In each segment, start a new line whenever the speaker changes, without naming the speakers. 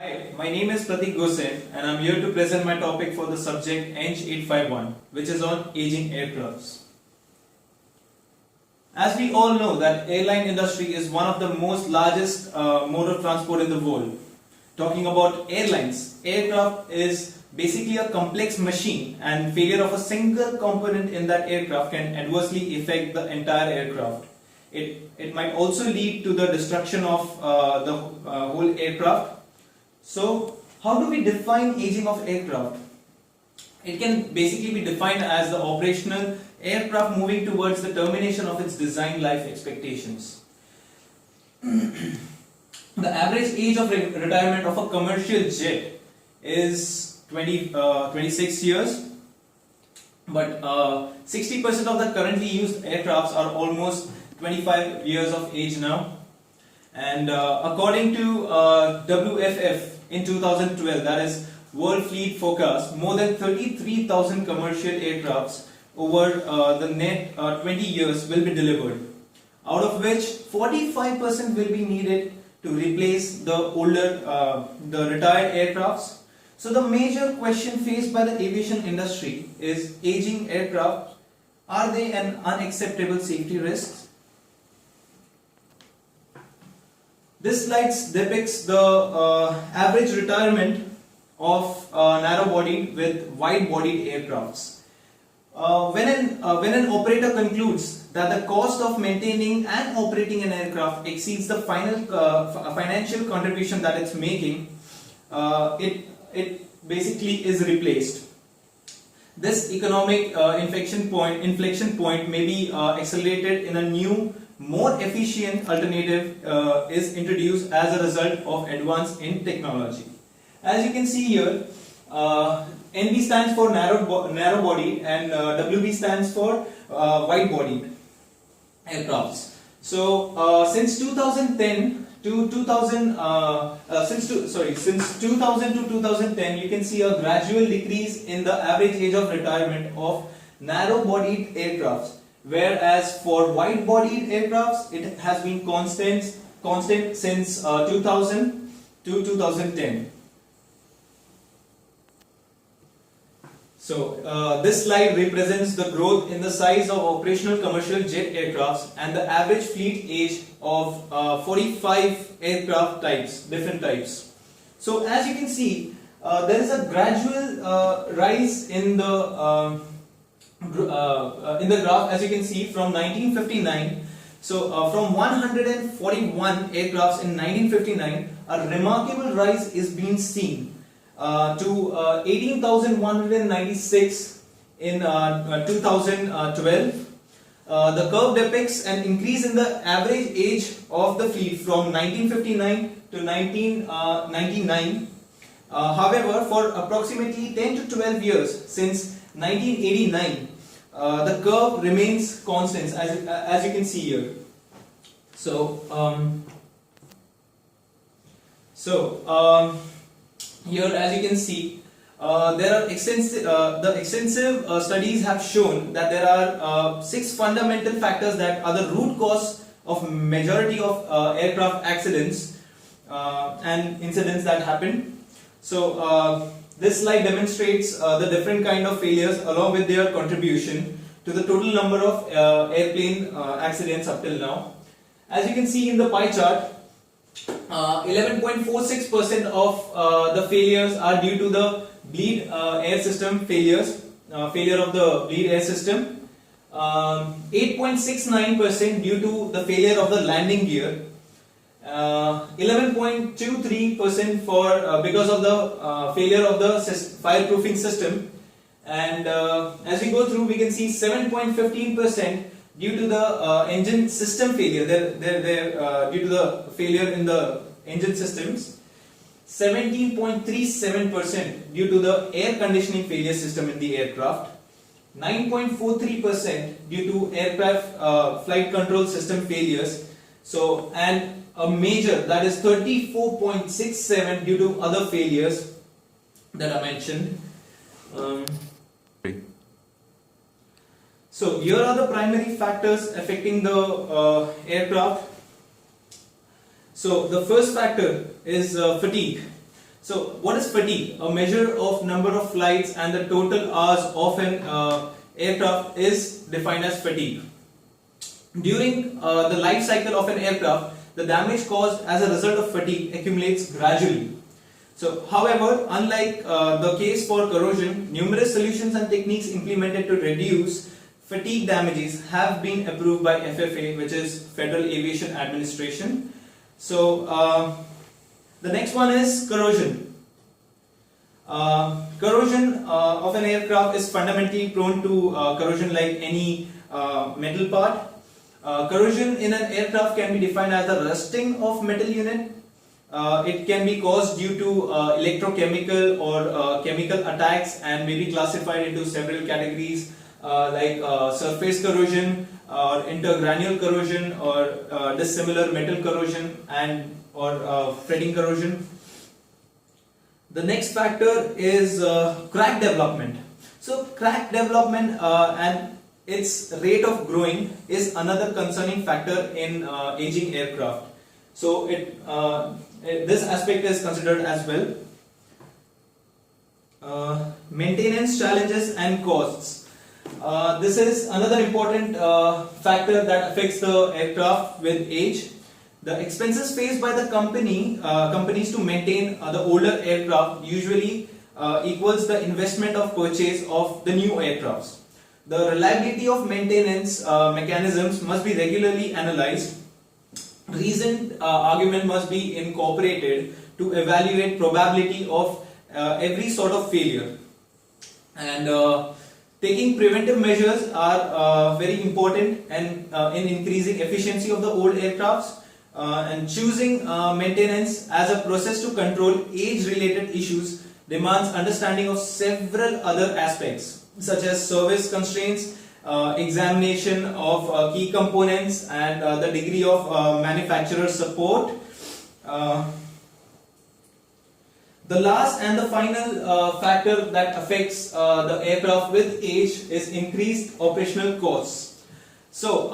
Hi, my name is Pratik Gosain and I'm here to present my topic for the subject Eng 851, which is on aging aircrafts. As we all know that airline industry is one of the most largest mode of transport in the world. Talking about airlines, aircraft is basically a complex machine and failure of a single component in that aircraft can adversely affect the entire aircraft. It might also lead to the destruction of the whole aircraft. So, how do we define aging of aircraft? It can basically be defined as the operational aircraft moving towards the termination of its design life expectations. The average age of retirement of a commercial jet is 26 years, but 60% of the currently used aircrafts are almost 25 years of age now. And according to WFF in 2012, that is World Fleet Forecast, more than 33,000 commercial aircrafts over the next 20 years will be delivered, out of which 45% will be needed to replace the older, the retired aircrafts. So the major question faced by the aviation industry is aging aircraft. Are they an unacceptable safety risk? This slide depicts the average retirement of narrow-bodied with wide-bodied aircrafts. When an operator concludes that the cost of maintaining and operating an aircraft exceeds the final financial contribution that it's making, it basically is replaced. This economic inflection point may be accelerated in a new, more efficient alternative is introduced as a result of advance in technology. As you can see here, NB stands for narrow body and WB stands for wide bodied aircrafts. So since 2010 to 2000 since 2000 to 2010, you can see a gradual decrease in the average age of retirement of narrow bodied aircrafts, whereas for wide bodied aircrafts it has been constant since 2000 to 2010. So this slide represents the growth in the size of operational commercial jet aircrafts and the average fleet age of 45 aircraft types, different types. So as you can see, there is a gradual rise in the graph, as you can see, from 1959. So from 141 aircrafts in 1959, a remarkable rise is being seen to 18,196 in 2012. The curve depicts an increase in the average age of the fleet from 1959 to 1999. However, for approximately 10 to 12 years since 1989, the curve remains constant, as you can see here. So, here, as you can see, there are extensive studies have shown that there are 6 fundamental factors that are the root cause of majority of aircraft accidents and incidents that happen. So this slide demonstrates the different kind of failures along with their contribution to the total number of airplane accidents up till now. As you can see in the pie chart, 11.46% of the failures are due to the bleed air system failure of the bleed air system, 8.69% due to the failure of the landing gear, 11.23% for because of the failure of the fireproofing system, and as we go through, we can see 7.15% due to the engine system failure. Due to the failure in the engine systems, 17.37% due to the air conditioning failure system in the aircraft, 9.43% due to aircraft flight control system failures. So, and a major, that is 34.67 due to other failures that I mentioned. So here are the primary factors affecting the aircraft. So the first factor is fatigue. So what is fatigue? A measure of number of flights and the total hours of an aircraft is defined as fatigue. During the life cycle of an aircraft, the damage caused as a result of fatigue accumulates gradually. So, however, unlike the case for corrosion, numerous solutions and techniques implemented to reduce fatigue damages have been approved by FFA, which is Federal Aviation Administration. So, the next one is corrosion. Corrosion of an aircraft is fundamentally prone to corrosion like any metal part. Corrosion in an aircraft can be defined as the rusting of metal unit. It can be caused due to electrochemical or chemical attacks and may be classified into several categories like surface corrosion or intergranular corrosion or dissimilar metal corrosion and or fretting corrosion. The next factor is crack development. So crack development and its rate of growing is another concerning factor in aging aircraft. So this aspect is considered as well. Maintenance challenges and costs. This is another important factor that affects the aircraft with age. The expenses faced by the companies to maintain the older aircraft usually equals the investment of purchase of the new aircrafts. The reliability of maintenance mechanisms must be regularly analyzed. Reasoned argument must be incorporated to evaluate probability of every sort of failure. And taking preventive measures are very important and in increasing efficiency of the old aircrafts. And choosing maintenance as a process to control age-related issues demands understanding of several other aspects, such as service constraints, examination of key components, and the degree of manufacturer support. The last and the final factor that affects the aircraft with age is increased operational costs. So,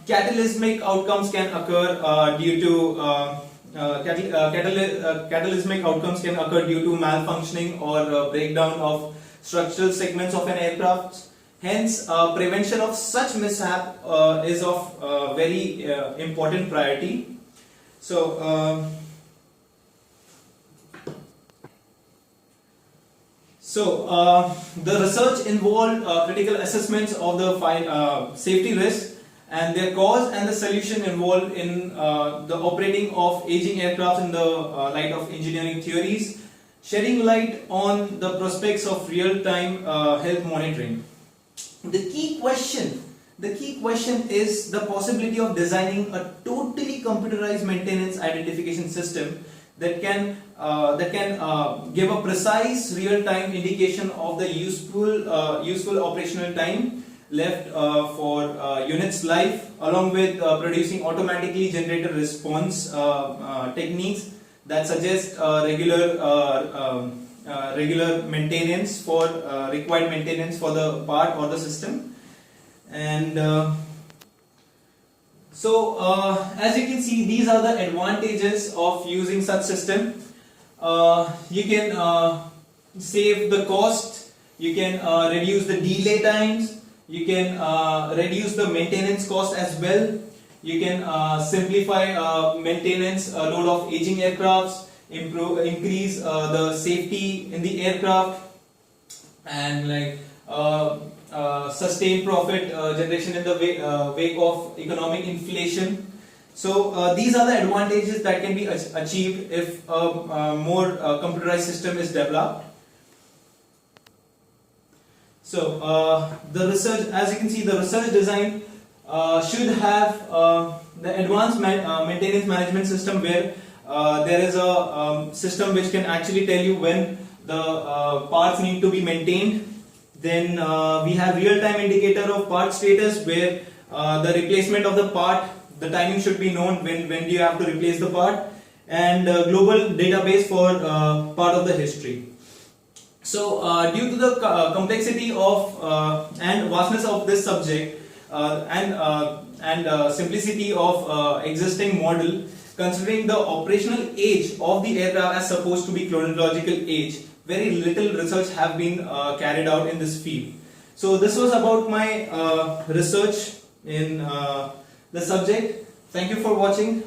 catalytic outcomes can occur due to catalytic outcomes can occur due to malfunctioning or breakdown of structural segments of an aircraft. Hence, prevention of such mishap is of very important priority. So, the research involved critical assessments of the safety risks and their cause and the solution involved in the operating of aging aircraft in the light of engineering theories, shedding light on the prospects of real-time health monitoring. The key question is the possibility of designing a totally computerized maintenance identification system that can give a precise real-time indication of the useful operational time left for unit's life, along with producing automatically generated response techniques that suggest regular maintenance for required maintenance for the part or the system. And as you can see, these are the advantages of using such system. You can save the cost, you can reduce the delay times, you can reduce the maintenance cost as well. You can simplify maintenance load of aging aircrafts, increase the safety in the aircraft, and sustain profit generation in the wake of economic inflation. So these are the advantages that can be achieved if a more computerized system is developed. So the research, as you can see, the research design should have the advanced maintenance management system, where there is a system which can actually tell you when the parts need to be maintained. Then we have real-time indicator of part status, where the replacement of the part, the timing should be known when do you have to replace the part, and global database for part of the history. So due to the complexity of and vastness of this subject and simplicity of existing model, considering the operational age of the aircraft as supposed to be chronological age, very little research have been carried out in this field. So this was about my research in the subject. Thank you for watching.